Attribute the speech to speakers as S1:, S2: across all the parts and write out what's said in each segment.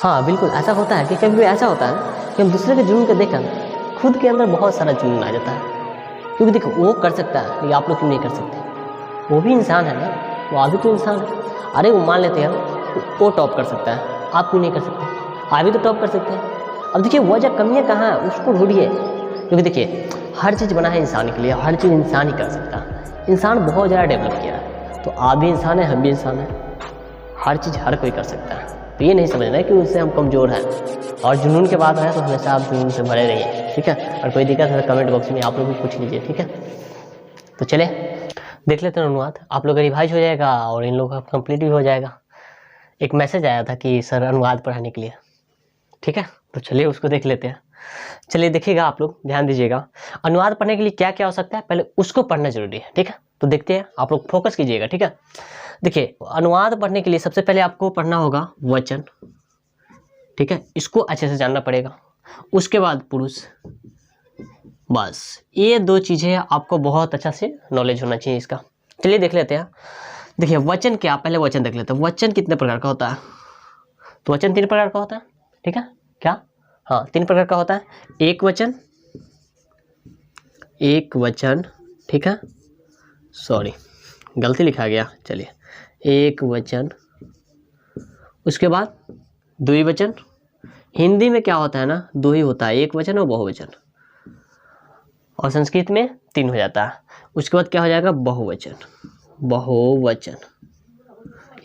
S1: हाँ बिल्कुल ऐसा होता है कि कभी भी ऐसा होता है कि हम दूसरे के जुनून को देखकर खुद के अंदर बहुत सारा जुनून आ जाता है। क्योंकि देखो वो कर सकता है, ये आप लोग क्यों नहीं कर सकते? वो भी इंसान है ना, वो आप भी तो इंसान है। अरे वो मान लेते हैं वो टॉप कर सकता है, आप क्यों नहीं कर सकते? आप भी तो टॉप कर सकते हैं। अब देखिए वजह कमियाँ कहाँ है उसको ढूंढिए। क्योंकि देखिए हर चीज़ बना है इंसान के लिए, हर चीज़ इंसान ही कर सकता है। इंसान बहुत ज़्यादा डेवलप किया है, तो आप भी इंसान है, हम भी इंसान हैं। हर चीज़ हर कोई कर सकता है। तो ये नहीं समझना है कि उससे हम कमज़ोर हैं। और जुनून के बाद है तो हमेशा आप जुनून से भरे रहिए, ठीक है। और कोई दिक्कत है तो कमेंट बॉक्स में आप लोग भी पूछ लीजिए, ठीक है। तो चले देख लेते हैं अनुवाद। आप लोग का रिवाइज हो जाएगा और इन लोगों का कंप्लीट भी हो जाएगा। एक मैसेज आया था कि सर अनुवाद पढ़ाने के लिए, ठीक है। तो चलिए उसको देख लेते हैं। चलिए देखिएगा, आप लोग ध्यान दीजिएगा। अनुवाद पढ़ने के लिए क्या क्या हो सकता है, पहले उसको पढ़ना जरूरी है, ठीक है। तो देखते हैं, आप लोग फोकस कीजिएगा, ठीक है। देखिए अनुवाद पढ़ने के लिए सबसे पहले आपको पढ़ना होगा वचन, ठीक है। इसको अच्छे से जानना पड़ेगा। उसके बाद पुरुष, बस ये दो चीज़ें आपको बहुत अच्छा से नॉलेज होना चाहिए इसका। चलिए देख लेते हैं। देखिए वचन क्या, पहले वचन देख लेते हैं। वचन कितने प्रकार का होता है? तो वचन 3 प्रकार का होता है, ठीक है। क्या? हाँ 3 प्रकार का होता है। एक वचन, ठीक है। सॉरी गलती लिखा गया, चलिए एक वचन। उसके बाद द्विवचन। हिंदी में क्या होता है ना, 2 ही होता है, एक वचन और बहुवचन। और संस्कृत में 3 हो जाता है। उसके बाद क्या हो जाएगा, बहुवचन।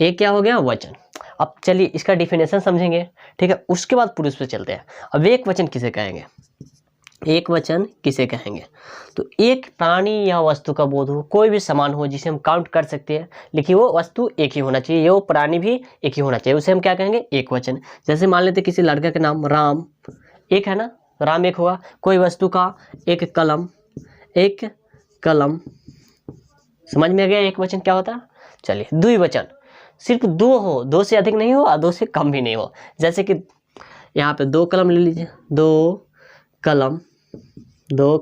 S1: एक क्या हो गया, वचन। अब चलिए इसका डिफिनेशन समझेंगे, ठीक है। उसके बाद पुरुष पे चलते हैं। अब एक वचन किसे कहेंगे? तो एक प्राणी या वस्तु का बोध हो, कोई भी सामान हो जिसे हम काउंट कर सकते हैं, लेकिन वो वस्तु एक ही होना चाहिए, वो प्राणी भी एक ही होना चाहिए, उसे हम क्या कहेंगे, एक वचन। जैसे मान लेते किसी लड़के का नाम राम, एक है ना, राम एक हुआ। कोई वस्तु का एक कलम, समझ में आ गया एक वचन क्या होता है। चलिए द्विवचन, सिर्फ 2 हो, 2 से अधिक नहीं हो और 2 से कम भी नहीं हो। जैसे कि यहाँ पे 2 कलम ले लीजिए, 2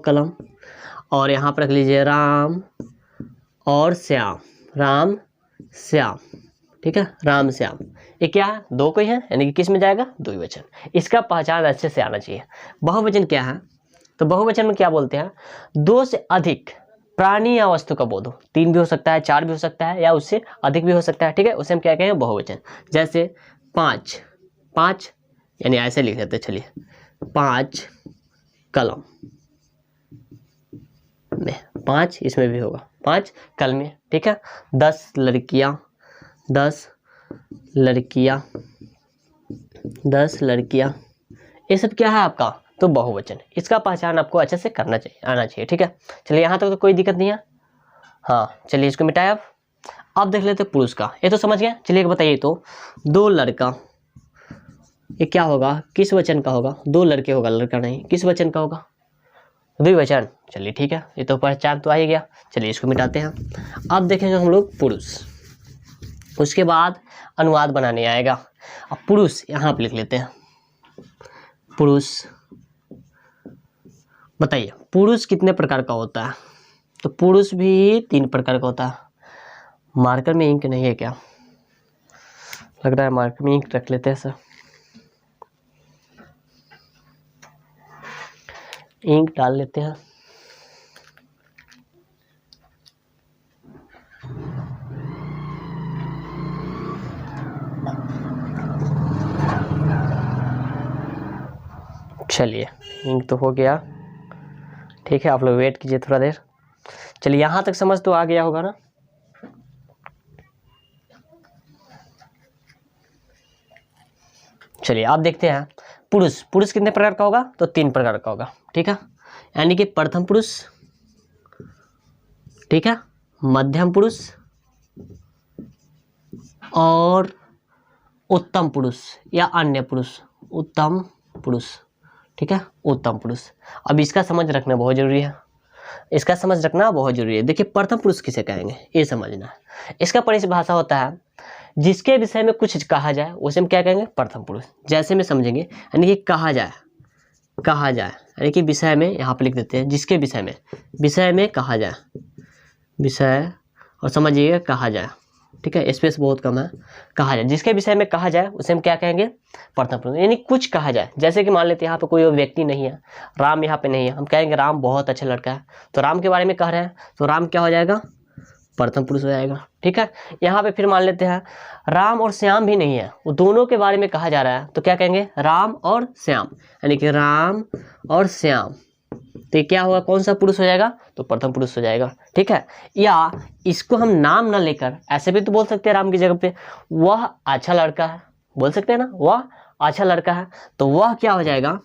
S1: कलम, और यहाँ पर रख लीजिए राम और श्याम, ठीक है, राम श्याम। ये क्या है, 2 कोई है, यानी कि किस में जाएगा, द्विवचन। इसका पहचान अच्छे से आना चाहिए। बहुवचन क्या है? तो बहुवचन में क्या बोलते हैं, 2 से अधिक प्राणी या वस्तु का बोध हो। 3 भी हो सकता है, 4 भी हो सकता है, या उससे अधिक भी हो सकता है, ठीक है। उसे हम क्या कहेंगे, बहुवचन। जैसे 5 यानी ऐसे लिख लेते, चलिए 5 कलम में, 5 इसमें भी होगा, 5 कलमें, ठीक है। 10 लड़कियां, 10 लड़कियां, ये सब क्या है आपका, तो बहुवचन। इसका पहचान आपको अच्छे से करना चाहिए, आना चाहिए, ठीक है। चलिए यहाँ तक तो कोई दिक्कत नहीं है। हाँ चलिए इसको मिटाए। अब देख लेते पुरुष का, ये तो समझ गए। चलिए बताइए, तो 2 लड़का, ये क्या होगा, किस वचन का होगा? 2 लड़के होगा, लड़का नहीं, किस वचन का होगा, द्विवचन। चलिए ठीक है, ये तो पहचान तो आ ही गया। चलिए इसको मिटाते हैं। अब देखेंगे हम लोग पुरुष, उसके बाद अनुवाद बनाने आएगा। अब पुरुष यहाँ पे लिख लेते हैं, पुरुष। बताइए पुरुष कितने प्रकार का होता है? तो पुरुष भी 3 प्रकार का होता है। मार्कर में इंक नहीं है क्या? लग रहा है मार्कर में इंक रख लेते हैं सर, इंक डाल लेते हैं। चलिए इंक तो हो गया, ठीक है। आप लोग वेट कीजिए थोड़ा देर। चलिए यहाँ तक समझ तो आ गया होगा ना। चलिए आप देखते हैं पुरुष कितने प्रकार का होगा, तो 3 प्रकार का होगा, ठीक है। यानी कि प्रथम पुरुष, ठीक है, मध्यम पुरुष और उत्तम पुरुष या अन्य पुरुष, उत्तम पुरुष, ठीक है, उत्तम पुरुष। अब इसका समझ रखना बहुत जरूरी है, देखिए प्रथम पुरुष किसे कहेंगे, ये समझना है। इसका परिभाषा होता है जिसके विषय में कुछ कहा जाए उसे हम क्या कहेंगे, प्रथम पुरुष। जैसे में समझेंगे, यानी कि कहा जाए, यानी कि विषय में, यहाँ पे लिख देते हैं जिसके विषय में कहा जाए, विषय, और समझिएगा कहा जाए, ठीक है, स्पेस बहुत कम है, कहा जाए, जिसके विषय में कहा जाए उसे हम क्या कहेंगे, प्रथम पुरुष। यानी कुछ कहा जाए, जैसे कि मान लेते हैं यहाँ पे कोई व्यक्ति नहीं है, राम यहाँ पे नहीं है, हम कहेंगे राम बहुत अच्छा लड़का है, तो राम के बारे में कह रहे हैं तो राम क्या हो जाएगा, प्रथम पुरुष हो जाएगा। ठीक है, यहाँ पे फिर मान लेते हैं राम और श्याम भी नहीं है, वो दोनों के बारे में कहा जा रहा है, तो क्या कहेंगे, राम और श्याम, यानी कि राम और श्याम, तो ये क्या होगा, कौन सा पुरुष हो जाएगा, तो प्रथम पुरुष हो जाएगा। ठीक है, या इसको हम नाम ना लेकर ऐसे भी तो बोल सकते हैं राम की जगह पे, वह अच्छा लड़का है, बोल सकते हैं ना, वह अच्छा लड़का है, तो वह क्या हो जाएगा,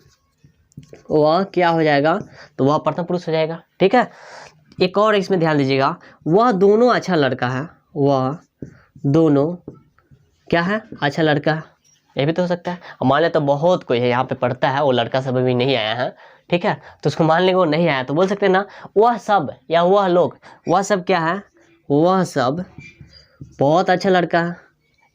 S1: वह क्या हो जाएगा, तो वह प्रथम पुरुष हो जाएगा। ठीक है, एक और इसमें ध्यान दीजिएगा, वह दोनों अच्छा लड़का है, वह दोनों क्या है, अच्छा लड़का है, ये भी तो हो सकता है। मान ले तो बहुत कोई है यहाँ पे पढ़ता है, वो लड़का सब अभी नहीं आया है, ठीक है, तो उसको मान लेंगे वो नहीं आया, तो बोल सकते हैं ना, वह सब या वह लोग, वह सब क्या है, वह सब बहुत अच्छा लड़का है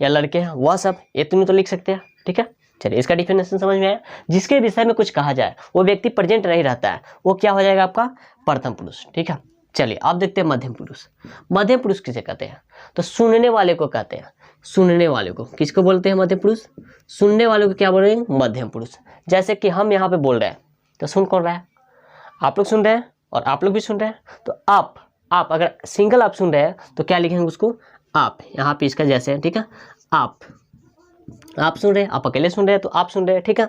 S1: या लड़के हैं, वह सब, ये तुम तो लिख सकते हैं। ठीक है, चलिए इसका डिफिनेशन समझ में आया। जिसके विषय में कुछ कहा जाए, वो व्यक्ति प्रेजेंट नहीं रहता है, वो क्या हो जाएगा आपका, प्रथम पुरुष। ठीक है, चलिए अब देखते हैं मध्यम पुरुष। मध्यम पुरुष किसे कहते हैं, तो सुनने वाले को कहते हैं, सुनने वाले को किसको बोलते हैं, मध्यम पुरुष, सुनने वाले को क्या बोलेंगे, मध्यम पुरुष। जैसे कि हम यहाँ पे बोल रहे हैं, तो सुन कौन रहा है, आप लोग सुन रहे हैं और आप लोग भी सुन रहे हैं, तो आप अगर सिंगल आप सुन रहे हैं तो क्या लिखेंगे उसको, आप, यहाँ पे इसका जैसे है। ठीक है, आप सुन रहे हैं, आप अकेले सुन रहे हैं तो आप सुन रहे हैं। ठीक है,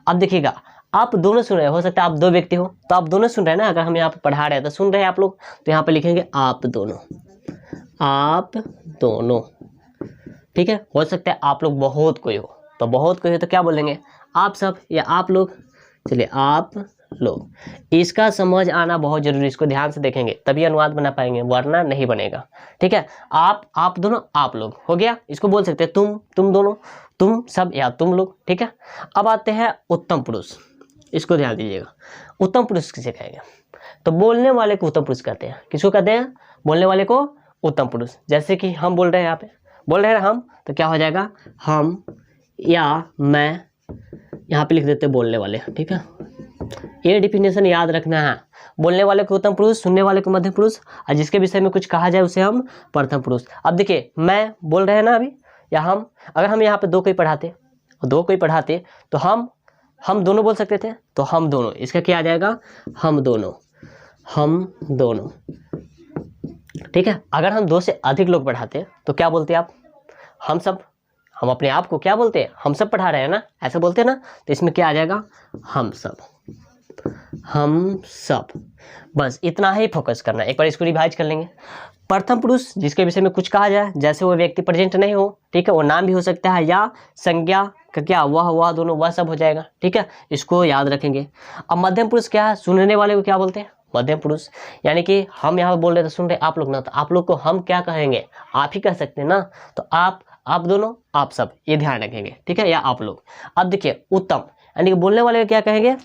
S1: अब देखिएगा, आप दोनों सुन रहे हैं, हो सकता है आप दो व्यक्ति हो तो आप दोनों सुन रहे हैं ना, अगर हम यहाँ पे पढ़ा रहे हैं तो सुन रहे हैं आप लोग, तो यहाँ पे लिखेंगे आप दोनों, आप दोनों। ठीक है, हो सकता है आप लोग बहुत कोई हो, तो बहुत कोई हो तो क्या बोलेंगे, आप सब या आप लोग। चलिए आप लोग, इसका समझ आना बहुत जरूरी, इसको ध्यान से देखेंगे तभी अनुवाद बना पाएंगे, वरना नहीं बनेगा। ठीक है, आप दोनों, आप लोग हो गया, इसको बोल सकते हैं तुम दोनों, तुम सब या तुम लोग। ठीक है, अब आते हैं उत्तम पुरुष, इसको ध्यान दीजिएगा, उत्तम पुरुष किसे कहेंगे, तो बोलने वाले को उत्तम पुरुष कहते हैं। किसको कहते हैं, बोलने वाले को उत्तम पुरुष। जैसे कि हम बोल रहे हैं, यहाँ पे बोल रहे हैं हम, तो क्या हो जाएगा, हम या मैं, यहाँ पे लिख देते हैं बोलने वाले। ठीक है, ये डिफिनेशन याद रखना है, बोलने वाले को उत्तम पुरुष, सुनने वाले को मध्य पुरुष, और जिसके विषय में कुछ कहा जाए उसे हम प्रथम पुरुष। अब देखिए, मैं बोल रहे हैं ना अभी, या हम, अगर हम यहाँ पे दो कोई पढ़ाते तो हम दोनों बोल सकते थे, तो हम दोनों, इसका क्या आ जाएगा, हम दोनों। ठीक है, अगर हम दो से अधिक लोग पढ़ाते तो क्या बोलते आप, हम सब, हम अपने आप को क्या बोलते हैं, हम सब पढ़ा रहे हैं ना, ऐसे बोलते हैं ना, तो इसमें क्या आ जाएगा, हम सब। बस इतना ही फोकस करना है, एक बार इसको रिवाइज कर लेंगे। प्रथम पुरुष, जिसके विषय में कुछ कहा जाए, जैसे वो व्यक्ति प्रेजेंट नहीं हो, ठीक है, वो नाम भी हो सकता है या संज्ञा का, क्या वह दोनों, वह सब हो जाएगा। ठीक है, इसको याद रखेंगे। अब मध्यम पुरुष क्या है, सुनने वाले को क्या बोलते हैं, मध्यम पुरुष। यानी कि हम यहाँ बोल रहे थे, सुन रहे आप लोग ना, तो आप लोग को हम क्या कहेंगे, आप ही कह सकते हैं ना, तो आप दोनों, आप सब, ये ध्यान रखेंगे। ठीक है, या आप लोग। अब देखिए उत्तम, यानी कि बोलने वाले को क्या कहेंगे,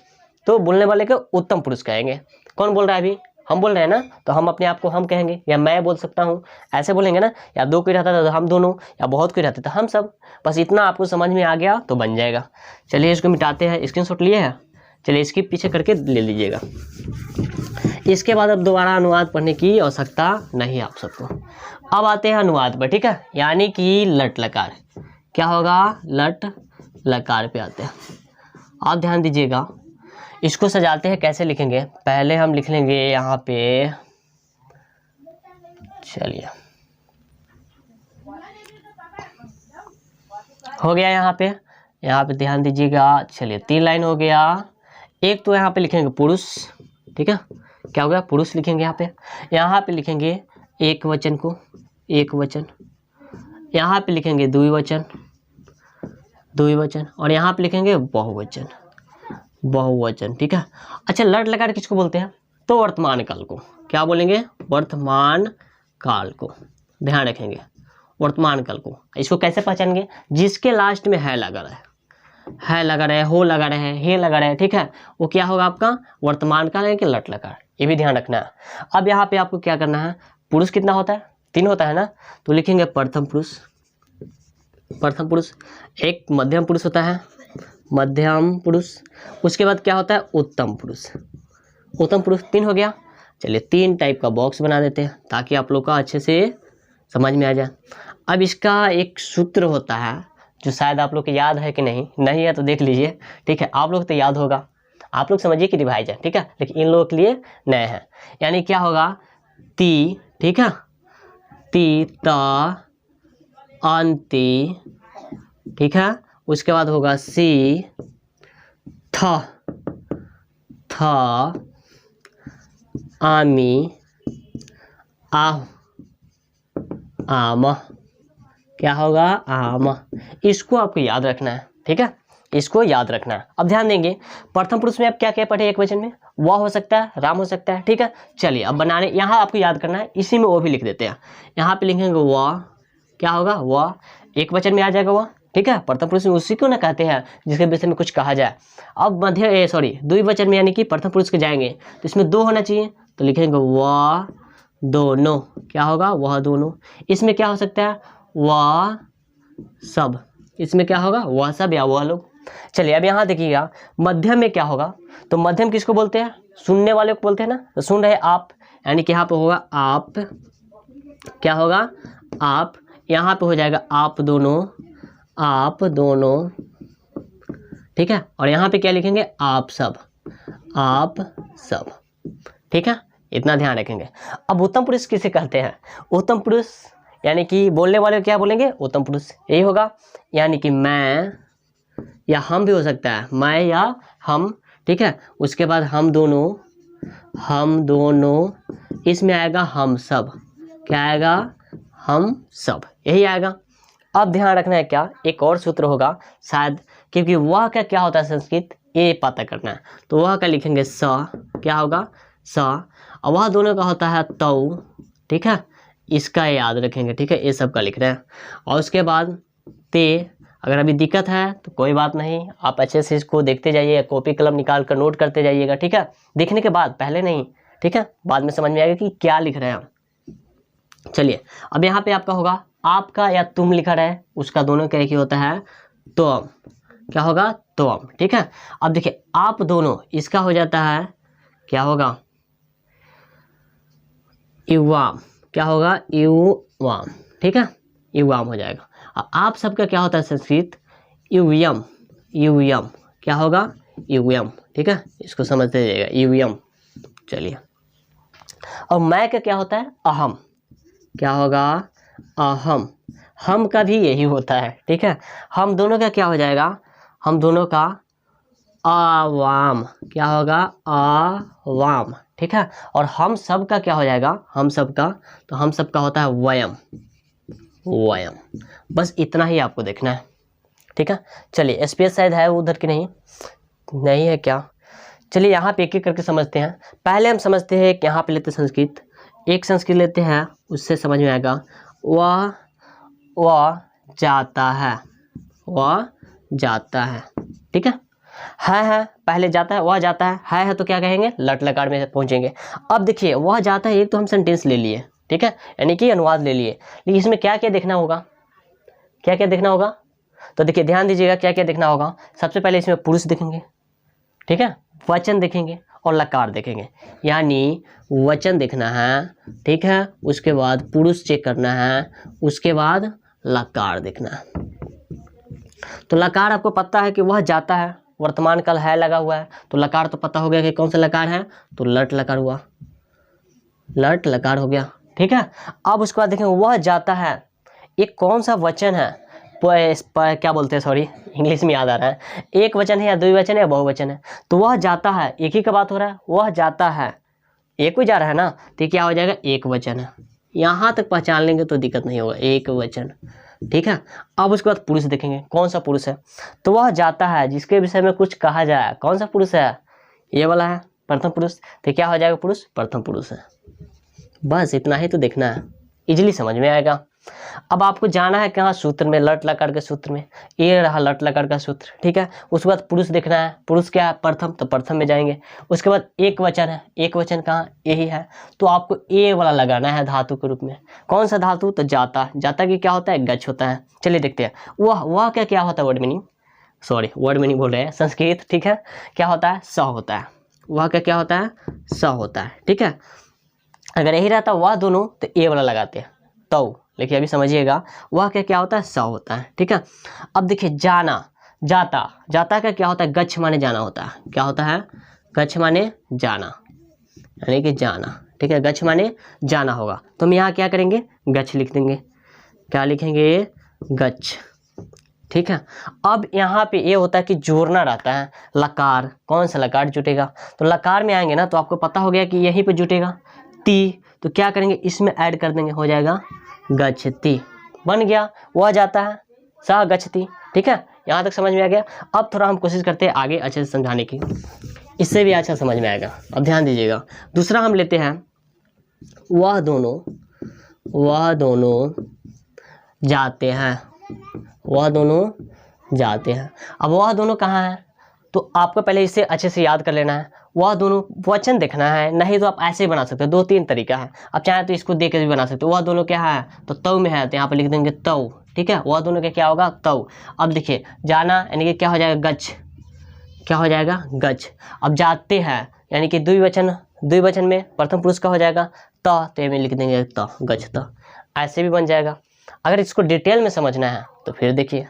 S1: तो बोलने वाले को उत्तम पुरुष कहेंगे। कौन बोल रहा है, अभी हम बोल रहे हैं ना, तो हम अपने आप को हम कहेंगे, या मैं बोल सकता हूँ, ऐसे बोलेंगे ना, या दो कोई रहता था तो हम दोनों, या बहुत कोई रहता था हम सब। बस इतना आपको समझ में आ गया तो बन जाएगा। चलिए इसको मिटाते हैं, स्क्रीनशॉट लिए है, चलिए इसके पीछे करके ले लीजिएगा। इसके बाद अब दोबारा अनुवाद पढ़ने की आवश्यकता नहीं आप सबको। अब आते हैं अनुवाद पर। ठीक है, यानी कि लट लकार, क्या होगा, लट लकार पे आते हैं। आप ध्यान दीजिएगा, इसको सजाते हैं, कैसे लिखेंगे, पहले हम लिख लेंगे यहाँ पे, चलिए हो गया यहाँ पे ध्यान दीजिएगा। चलिए 3 लाइन हो गया। एक तो यहाँ पे लिखेंगे पुरुष, ठीक है, क्या हो गया, पुरुष लिखेंगे यहाँ पे लिखेंगे एक वचन को, एक वचन, यहाँ पे लिखेंगे द्विवचन, और यहाँ पे लिखेंगे बहुवचन। ठीक है, अच्छा, लट लकार किसको बोलते हैं, तो वर्तमान काल को, क्या बोलेंगे, वर्तमान काल को, ध्यान रखेंगे, वर्तमान काल को। इसको कैसे पहचानेंगे, जिसके लास्ट में है लगा रहा है, हो लगा रहा है, हे लगा रहा है, ठीक है, वो क्या होगा आपका वर्तमान काल, है कि लट लकार, ये भी ध्यान रखना है। अब यहाँ पे आपको क्या करना है, पुरुष कितना होता है, 3 होता है ना, तो लिखेंगे प्रथम पुरुष, एक मध्यम पुरुष होता है, मध्यम पुरुष, उसके बाद क्या होता है, उत्तम पुरुष 3 हो गया। चलिए 3 टाइप का बॉक्स बना देते हैं ताकि आप लोग का अच्छे से समझ में आ जाए। अब इसका एक सूत्र होता है जो शायद आप लोग को याद है कि नहीं है तो देख लीजिए, ठीक है। आप लोग तो याद होगा, आप लोग समझिए कि रिवाइज है, ठीक है, लेकिन इन लोगों के लिए नए हैं। यानी क्या होगा, ती, ठीक है, ती त अंति, ठीक है, उसके बाद होगा सी थ आमी आह आम, क्या होगा, आम। इसको आपको याद रखना है, ठीक है, इसको याद रखना है। अब ध्यान देंगे प्रथम पुरुष में आप क्या क्या पढ़े एक वचन में, वह हो सकता है, राम हो सकता है, ठीक है। चलिए अब बनाने, यहाँ आपको याद करना है, इसी में वो भी लिख देते हैं। यहाँ पे लिखेंगे वह, क्या होगा, वह एक वचन में आ जाएगा वह, ठीक है। प्रथम पुरुष में उसी को ना कहते हैं जिसके विषय में कुछ कहा जाए। अब द्विवचन में यानी कि प्रथम पुरुष के जाएंगे तो इसमें दो होना चाहिए, तो लिखेंगे वह दोनों, क्या होगा, वह दोनों। इसमें क्या हो सकता है, वह सब, इसमें क्या होगा, वह सब या वह लोग। चलिए अब यहाँ देखिएगा मध्यम में क्या होगा, तो मध्यम किसको बोलते हैं, सुनने वाले को बोलते हैं ना, तो सुन रहे आप, यानी कि यहाँ पे होगा आप, क्या होगा, आप। यहाँ पे हो जाएगा आप दोनों, ठीक है। और यहाँ पे क्या लिखेंगे, आप सब, ठीक है, इतना ध्यान रखेंगे। अब उत्तम पुरुष किसे कहते हैं, उत्तम पुरुष यानी कि बोलने वाले क्या बोलेंगे, उत्तम पुरुष, यही होगा। यानी कि मैं या हम भी हो सकता है, मैं या हम, ठीक है। उसके बाद हम दोनों, इसमें आएगा हम सब, क्या आएगा, हम सब, यही आएगा। अब ध्यान रखना है क्या, एक और सूत्र होगा शायद, क्योंकि वह का क्या होता है संस्कृत, ये पता करना है, तो वह का लिखेंगे स, क्या होगा, स। और वह दोनों का होता है तौ, ठीक है, इसका याद रखेंगे, ठीक है, ये सब का लिख रहे हैं। और उसके बाद ते, अगर अभी दिक्कत है तो कोई बात नहीं, आप अच्छे से इसको देखते जाइए, कॉपी कलम निकाल कर नोट करते जाइएगा, ठीक है, देखने के बाद, पहले नहीं, ठीक है, बाद में समझ में आएगा कि क्या लिख रहे हैं हम। चलिए अब यहाँ पे आपका होगा आपका या तुम लिखा रहे, उसका दोनों का एक ही होता है तो, क्या होगा, तो, ठीक है। अब देखिए आप दोनों, इसका हो जाता है, क्या होगा, युवाम, क्या होगा, युवाम, ठीक है, युवाम हो जाएगा। आप सबका क्या होता है संस्कृत, युयम, क्या होगा, युयम, ठीक है, इसको समझते जाइएगा, युयम। चलिए और मैं का क्या होता है, अहम, क्या होगा, अहम। हम का भी यही होता है, ठीक है। हम दोनों का क्या हो जाएगा, हम दोनों का आवाम, क्या होगा, आवाम, ठीक है। और हम सब का क्या हो जाएगा, हम सब का, तो हम सब का होता है वयम, बस इतना ही आपको देखना है, ठीक है। चलिए स्पेस शायद है उधर की, नहीं है क्या। चलिए यहाँ पे एक एक करके समझते हैं। पहले हम समझते हैं कि यहाँ पे लेते संस्कृत, एक संस्कृत लेते हैं, उससे समझ में आएगा, वह जाता है, ठीक है। पहले जाता है, वह जाता है तो क्या कहेंगे, लट लकार में पहुंचेंगे। अब देखिए वह जाता है, एक तो हम सेंटेंस ले लिए, ठीक है, यानी कि अनुवाद ले लिए, लेकिन इसमें क्या क्या देखना होगा, तो देखिए ध्यान दीजिएगा क्या क्या देखना होगा। सबसे पहले इसमें पुरुष देखेंगे, ठीक है, वचन देखेंगे और लकार देखेंगे, यानी वचन देखना है, ठीक है, उसके बाद पुरुष चेक करना है, उसके बाद लकार देखना है। तो लकार आपको पता है कि वह जाता है, वर्तमान काल है लगा हुआ है, तो लकार तो पता हो गया कि कौन सा लकार है, तो लट लकार हुआ, लट लकार हो गया, ठीक है। अब उसके बाद देखें वह जाता है, ये कौन सा वचन है, क्या बोलते हैं, सॉरी इंग्लिश में याद आ रहा है, एक वचन है या द्विवचन है या बहुवचन है, तो वह जाता है, एक ही का बात हो रहा है, वह जाता है, एक ही जा रहा है ना, तो क्या हो जाएगा, एक वचन है। यहाँ तक पहचान लेंगे तो दिक्कत नहीं होगा, एक वचन, ठीक है। अब उसके बाद पुरुष देखेंगे, कौन सा पुरुष है, तो वह जाता है जिसके विषय में कुछ कहा जाए, कौन सा पुरुष है, ये वाला है, प्रथम पुरुष, तो क्या हो जाएगा, पुरुष, प्रथम पुरुष है। बस इतना ही तो देखना है, इजीली समझ में आएगा। अब आपको जाना है कहाँ, सूत्र में, लट लकार के सूत्र में, ये रहा लट लकार का सूत्र, ठीक है। उसके बाद पुरुष देखना है, पुरुष क्या है, प्रथम, तो प्रथम में जाएंगे। उसके बाद एक वचन है, एक वचन कहाँ, यही है, तो आपको ए वाला लगाना है धातु के रूप में। कौन सा धातु, तो जाता, जाता की क्या होता है, गच होता है। चलिए देखते हैं वह क्या होता है, वर्ड मीनिंग बोल रहे हैं संस्कृत, ठीक है, क्या होता है, स होता है, वह क्या होता है, स होता है, ठीक है। अगर यही रहता वह दोनों, तो ए वाला लगाते हैं, तो लेकिन अभी समझिएगा वह क्या होता है, स होता है। ठीक है, अब देखिए जाना, जाता, जाता का क्या होता है, गच्छ माने जाना होता है। क्या होता है, गच्छ माने जाना, यानी कि जाना। ठीक है, गच्छ माने जाना होगा, तो हम यहाँ क्या करेंगे, गच्छ लिख देंगे। क्या लिखेंगे, गच्छ। ठीक है, अब यहाँ पे ये होता है कि जोड़ना रहता है, लकार, कौन सा लकार जुटेगा, तो लकार में आएंगे ना तो आपको पता हो गया कि यहीं पे जुटेगा ती, तो क्या करेंगे, इसमें ऐड कर देंगे, हो जाएगा गच्छति, बन गया, वह जाता है, स गच्छति। ठीक है, यहाँ तक समझ में आ गया। अब थोड़ा हम कोशिश करते हैं आगे अच्छे से समझाने की, इससे भी अच्छा समझ में आएगा। अब ध्यान दीजिएगा, दूसरा हम लेते हैं, वह दोनों जाते हैं, वह दोनों जाते हैं। अब वह दोनों कहाँ है, तो आपको पहले इसे अच्छे से याद कर लेना है। वह दोनों वचन देखना है, नहीं तो आप ऐसे ही बना सकते हो, 2-3 तरीका है, आप चाहे तो इसको देख के भी बना सकते हो। वह दोनों क्या है, तो तव में है, तो यहाँ पे लिख देंगे तव। ठीक है, वह दोनों का क्या होगा, तव। अब देखिए जाना यानी कि क्या हो जाएगा, गच्छ, क्या हो जाएगा, गच्छ। अब जाते हैं यानी कि द्विवचन में प्रथम पुरुष का हो जाएगा त में लिख देंगे त, गच्छ त, ऐसे भी बन जाएगा। अगर इसको डिटेल में समझना है तो फिर देखिए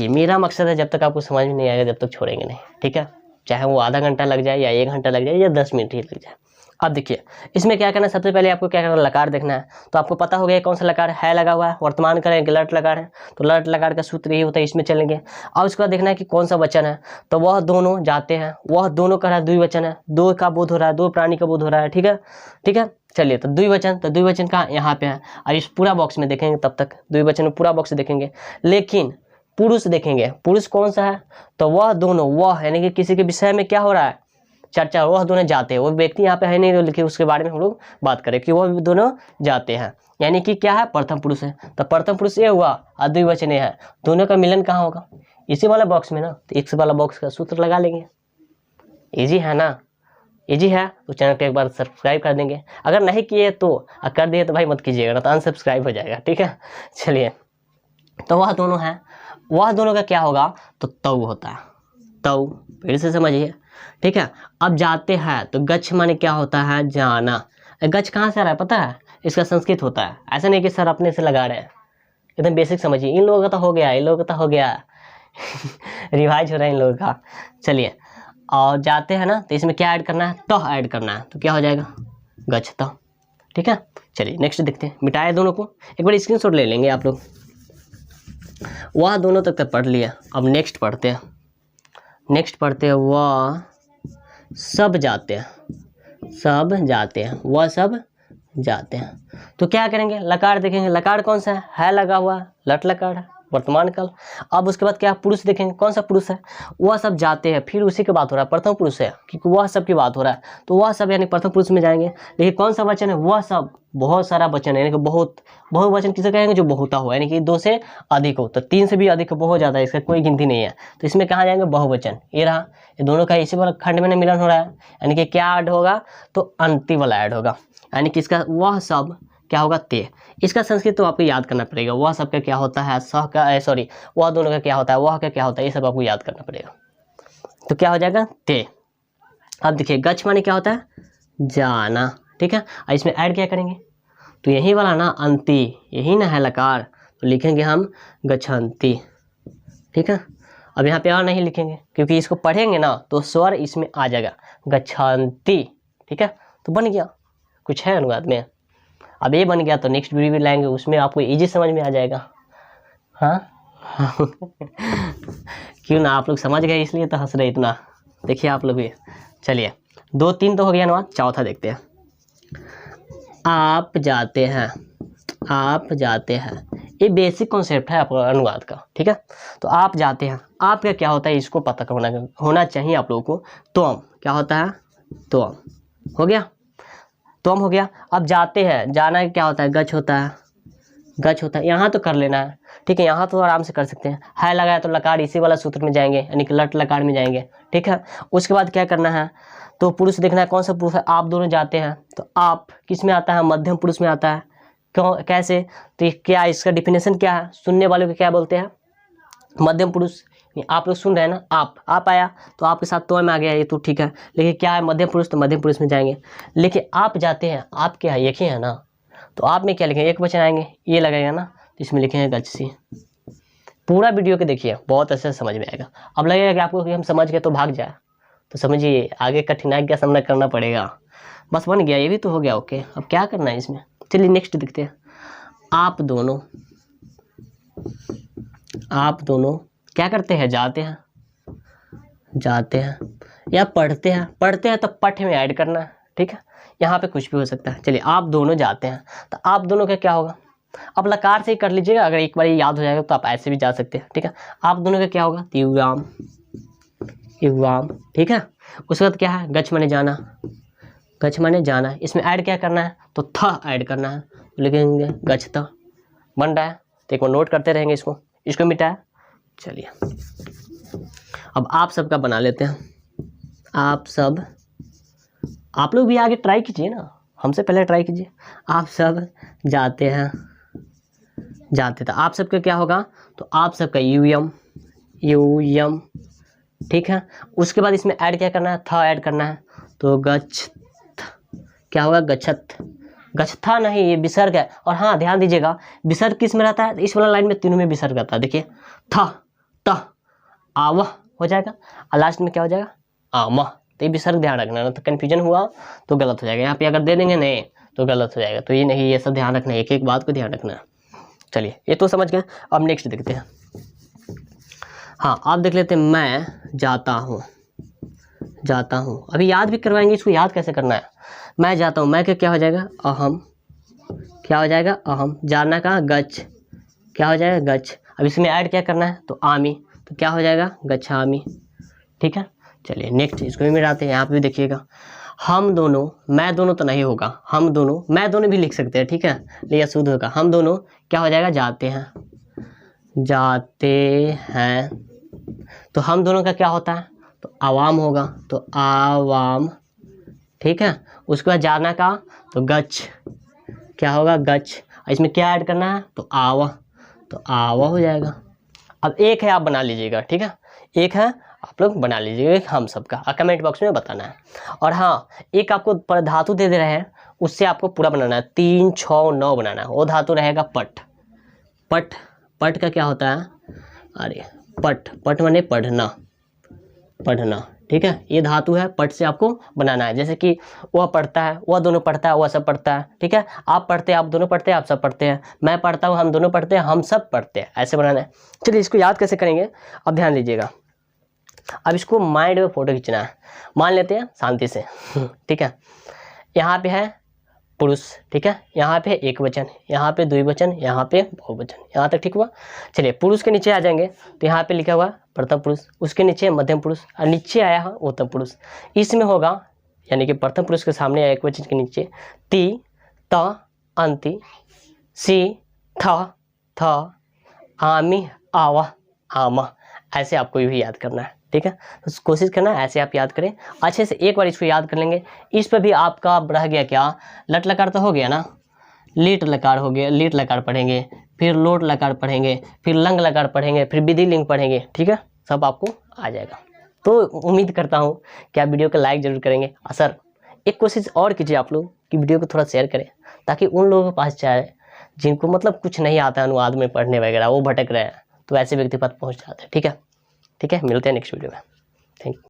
S1: मेरा मकसद है जब तक आपको समझ में नहीं आएगा जब तक छोड़ेंगे नहीं। ठीक है, चाहे वो आधा घंटा लग जाए या 1 घंटा लग जाए या 10 मिनट ही लग जाए। अब देखिए इसमें क्या करना है, सबसे पहले आपको क्या करना है, लकार देखना है। तो आपको पता हो गया कौन सा लकार है लगा हुआ है, वर्तमान काल है, लट लकार है, तो लट लकार का सूत्र यही होता है, इसमें चलेंगे। अब उसके बाद देखना है कि कौन सा वचन है, तो वह दोनों जाते हैं, वह दोनों का द्विवचन है, दो का बोध हो रहा है, दो प्राणी का बोध हो रहा है। ठीक है, चलिए तो द्विवचन कहाँ, यहाँ पे है। और इस पूरा बॉक्स में देखेंगे, तब तक द्विवचन में पूरा बॉक्स देखेंगे, लेकिन पुरुष देखेंगे, पुरुष कौन सा है, तो वह दोनों, वह यानी कि किसी के विषय में क्या हो रहा है, चर्चा, वह दोनों जाते हैं। वो व्यक्ति यहाँ पे है नहीं लिखे, उसके बारे में हम लोग बात करें कि वह दोनों जाते हैं, यानी कि क्या है, प्रथम पुरुष है। तो प्रथम पुरुष ये हुआ और द्विवचन ये है, दोनों का मिलन कहाँ होगा, इसी वाला बॉक्स में ना। तो इस वाला बॉक्स का सूत्र लगा लेंगे, इजी है ना, इजी है। तो चैनल को एक बार सब्सक्राइब कर देंगे, अगर नहीं किए तो, कर दिए तो भाई मत कीजिएगा ना, तो अनसब्सक्राइब हो जाएगा। ठीक है, चलिए तो वह दोनों है, वह दोनों का क्या होगा, तो तव होता है, तव, फिर से समझिए। ठीक है, अब जाते हैं तो गच्छ माने क्या होता है, जाना। गच्छ कहाँ से आ रहा है पता है, इसका संस्कृत होता है, ऐसा नहीं कि सर अपने से लगा रहे हैं, एकदम बेसिक समझिए। इन लोगों का तो हो गया, इन लोगों का तो हो गया रिवाइज हो रहा है इन लोगों का। चलिए, और जाते हैं ना तो इसमें क्या ऐड करना है, तो ऐड करना है, तो क्या हो जाएगा, गच्छ तो। ठीक है, चलिए नेक्स्ट देखते हैं, मिटाए दोनों को, एक बार स्क्रीनशॉट ले लेंगे आप लोग। वह दोनों तक तो पढ़ लिया, अब नेक्स्ट पढ़ते हैं, वह सब जाते हैं, वह सब जाते हैं। तो क्या करेंगे, लकार देखेंगे, लकार कौन सा है लगा हुआ, लट लकार है, वर्तमान काल। अब उसके बाद क्या, पुरुष देखेंगे, कौन सा पुरुष है, वह सब जाते हैं, फिर उसी की बात हो रहा है, प्रथम पुरुष है क्योंकि वह सब की बात हो रहा है, तो वह सब यानी प्रथम पुरुष में जाएंगे। लेकिन कौन सा वचन है, वह सब, बहुत सारा वचन है, यानी कि बहुवचन किसे कहेंगे, जो बहुता हो, यानी कि 2 से अधिक हो, तो 3 से भी अधिक बहुत ज़्यादा है, इसका कोई गिनती नहीं है। तो इसमें कहाँ जाएंगे, बहुवचन, ये रहा, ये दोनों का इसी वाला खंड में मिलन हो रहा है, यानी कि क्या ऐड होगा, तो अंतिम वाला ऐड होगा, यानी कि इसका वह सब क्या होगा, ते। इसका संस्कृत तो आपको याद करना पड़ेगा, वह सब का क्या होता है, वह दोनों का क्या होता है, वह का क्या होता है, ये सब आपको याद करना पड़ेगा। तो क्या हो जाएगा, ते। अब देखिए गच्छ माने क्या होता है, जाना। ठीक है, और इसमें ऐड क्या करेंगे, तो यही वाला ना, अंति, यही ना है लकार, तो लिखेंगे हम गच्छन्ति। ठीक है, अब यहाँ पे और नहीं लिखेंगे क्योंकि इसको पढ़ेंगे ना तो स्वर इसमें आ जाएगा, गच्छन्ति। ठीक है, तो बन गया, कुछ है अनुवाद में। अब ये बन गया तो नेक्स्ट वीडियो भी लाएंगे, उसमें आपको इजी समझ में आ जाएगा। हाँ क्यों ना, आप लोग समझ गए इसलिए तो हंस रहे इतना, देखिए आप लोग भी। चलिए 2-3 तो हो गया अनुवाद, चौथा देखते हैं, आप जाते हैं, ये बेसिक कॉन्सेप्ट है आपका अनुवाद का। ठीक है, तो आप जाते हैं, आप का क्या होता है, इसको पता होना चाहिए आप लोगों को। त्वम क्या होता है, त्वम हो गया, त्वम हो गया। अब जाते हैं, जाना क्या होता है, गच्छ होता है, यहाँ तो कर लेना है। ठीक है, यहाँ तो आराम से कर सकते हैं, है लगाया तो लकार इसी वाला सूत्र में जाएंगे, यानी कि लट लकार में जाएंगे। ठीक है, उसके बाद क्या करना है, तो पुरुष देखना है, कौन सा पुरुष है, आप दोनों जाते हैं, तो आप किस में आता है, मध्यम पुरुष में आता है। क्यों, कैसे, तो क्या इसका डिफिनेशन क्या है, सुनने वालों को क्या बोलते हैं, मध्यम पुरुष। आप लोग सुन रहे हैं ना, आप आया तो आपके साथ तो में आ गया, ये तो ठीक है, लेकिन क्या है मध्यम पुरुष, तो मध्यम पुरुष में जाएंगे। लेकिन आप जाते हैं, आप क्या है, एक ही है ना, तो आप में क्या लिखेंगे, एक वचन आएंगे, ये लगेगा ना, तो इसमें लिखेंगे गच्छसी। पूरा वीडियो के देखिए, बहुत अच्छे से समझ में आएगा। अब लगेगा कि आपको कि हम समझ गए तो भाग जाए, तो समझिए आगे कठिनाई का सामना करना पड़ेगा। बस बन गया, ये भी तो हो गया ओके। अब क्या करना है इसमें, चलिए नेक्स्ट देखते हैं। आप दोनों क्या करते हैं, जाते हैं या पढ़ते हैं तो पठ में ऐड करना है, ठीक है। यहाँ पे कुछ भी हो सकता है। चलिए आप दोनों जाते हैं, तो आप दोनों का क्या होगा, आप लकार से ही कर लीजिएगा, अगर एक बार ये याद हो जाएगा तो आप ऐसे भी जा सकते हैं, ठीक है। आप दोनों का क्या होगा, युवाम, ठीक है। उसके बाद क्या है, गच्छ माने जाना, इसमें ऐड क्या करना है, तो था ऐड करना है, लिखेंगे गच्छता। बन रहा है, तो एक बार नोट करते रहेंगे, इसको मिटाया। चलिए अब आप सब का बना लेते हैं। आप लोग भी आगे ट्राई कीजिए ना, हमसे पहले ट्राई कीजिए। आप सब जाते तो आप सब का क्या होगा, तो आप सब का यूयम, ठीक है। उसके बाद इसमें ऐड क्या करना है, था ऐड करना है, तो गच्छ क्या होगा, गच्छथा नहीं, ये विसर्ग है। और हाँ ध्यान दीजिएगा, विसर्ग किस में रहता है, इस वाला लाइन में तीनों में विसर्ग रहता है। देखिए था, त, आवह हो जाएगा, और लास्ट में क्या हो जाएगा, आमह। तो ये विसर्ग ध्यान रखना है, तो कन्फ्यूजन हुआ तो गलत हो जाएगा। यहाँ पे अगर दे देंगे नहीं तो गलत हो जाएगा, तो ये नहीं, ये सब ध्यान रखना है, एक एक बात को ध्यान रखना है। चलिए ये तो समझ गए। अब नेक्स्ट देखते हैं। हाँ आप देख लेते हैं, मैं जाता हूँ। अभी याद भी करवाएंगे, इसको याद कैसे करना है। मैं जाता हूँ, मैं का क्या हो जाएगा, अहम, क्या हो जाएगा, अहम। जाना का गच्छ, क्या हो जाएगा, गच्छ। अब इसमें ऐड क्या करना है, तो आमी, तो क्या हो जाएगा, गच्छामी, ठीक है। चलिए नेक्स्ट, इसको भी मिलाते हैं। यहाँ पे भी देखिएगा, हम दोनों, मैं दोनों तो नहीं होगा, हम दोनों, मैं दोनों भी लिख सकते हैं, ठीक है, लेकिन शुद्ध होगा। हम दोनों क्या हो जाएगा, जाते हैं। तो हम दोनों का क्या होता है, तो आवाम होगा, तो आवाम, ठीक है। उसके बाद जाना का, तो गच्छ, क्या होगा, गच्छ। इसमें क्या ऐड करना है, तो आवा, तो आवा हो जाएगा। अब एक है, आप बना लीजिएगा, ठीक है, एक है आप लोग बना लीजिएगा हम सबका, कमेंट बॉक्स में बताना है। और हाँ एक आपको धातु दे रहे हैं, उससे आपको पूरा बनाना है, 3, 6, 9 बनाना है। वो धातु रहेगा पट। पट का क्या होता है, अरे पट माने पढ़ना, ठीक है। ये धातु है, पट से आपको बनाना है। जैसे कि वह पढ़ता है, वह दोनों पढ़ता है, वह सब पढ़ता है, ठीक है। आप पढ़ते हैं, आप दोनों पढ़ते हैं, आप सब पढ़ते हैं। मैं पढ़ता हूँ, हम दोनों पढ़ते हैं, हम सब पढ़ते हैं, ऐसे बनाना है। चलिए इसको याद कैसे करेंगे, अब ध्यान दीजिएगा। अब इसको माइंड में फोटो खींचना है, मान लेते हैं शांति से, ठीक है। यहाँ पे है पुरुष, ठीक है, यहाँ पे एक वचन, यहाँ पे द्विवचन, यहाँ पे बहुवचन, यहाँ तक ठीक हुआ। चलिए पुरुष के नीचे आ जाएंगे, तो यहाँ पे लिखा हुआ प्रथम पुरुष, उसके नीचे मध्यम पुरुष, और नीचे आया है उत्तम पुरुष। इसमें होगा, यानी कि प्रथम पुरुष के सामने या एक वचन के नीचे ती, त, अंति, सी, थ, आमी, आवा, आमा। ऐसे आपको भी याद करना है, ठीक है। तो कोशिश करना ऐसे आप याद करें अच्छे से। एक बार इसको याद कर लेंगे। इस पर भी आपका रह गया क्या, लट लकार तो हो गया ना, लीट लकार हो गया, लीट लकार पढ़ेंगे, फिर लोट लकार पढ़ेंगे, फिर लंग लकार पढ़ेंगे, फिर विधि लिंग पढ़ेंगे, ठीक है, सब आपको आ जाएगा। तो उम्मीद करता हूँ कि आप वीडियो को लाइक जरूर करेंगे। और सर एक कोशिश और कीजिए आप लोग कि वीडियो को थोड़ा शेयर करें, ताकि उन लोगों के पास जाए जिनको मतलब कुछ नहीं आता है अनुवाद में पढ़ने वगैरह, वो भटक रहे हैं, तो ऐसे व्यक्ति पास पहुँच जाते हैं, ठीक है। मिलते हैं नेक्स्ट वीडियो में। Thank you.